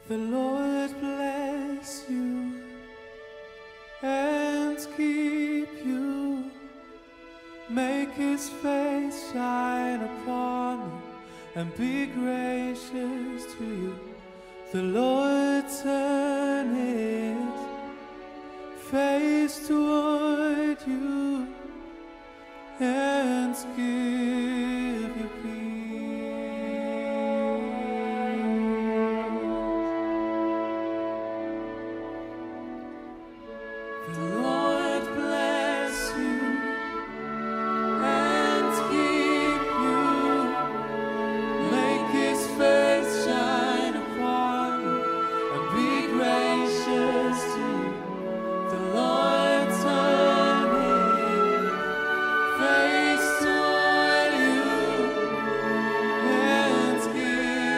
The Lord bless you and keep you. Make His face shine upon you and be gracious to you. The Lord turn His face toward you and give you peace. The Lord bless you and keep you. Make His face shine upon you and be gracious to you. The Lord turn His face toward you and give you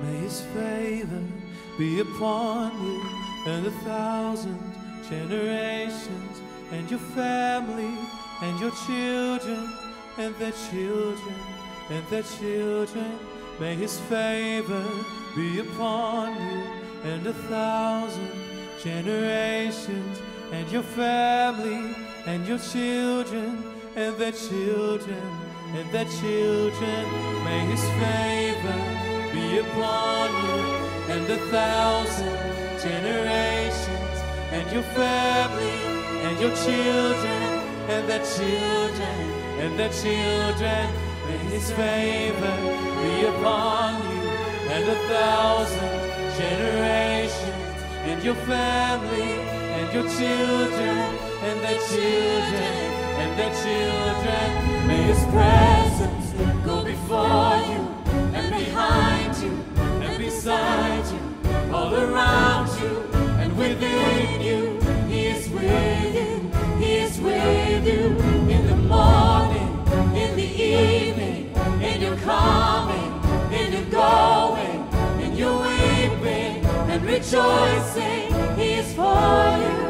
May His favor be upon you and 1,000 generations, and your family, and your children, and their children, and their children. May His favor be upon you and 1,000 generations, and your family, and your children, and their children, and their children. May His favor be upon you and 1,000 generations, and your family, and your children, and their children, and their children. May His favor be upon you and 1,000 generations, and your family, and your children, and their children, and their children. May His presence go before you and behind you and beside you, all around you and within you. He is with you, He is with you in the morning, in the evening, in your coming, in your going, in your weeping and rejoicing. He is for you.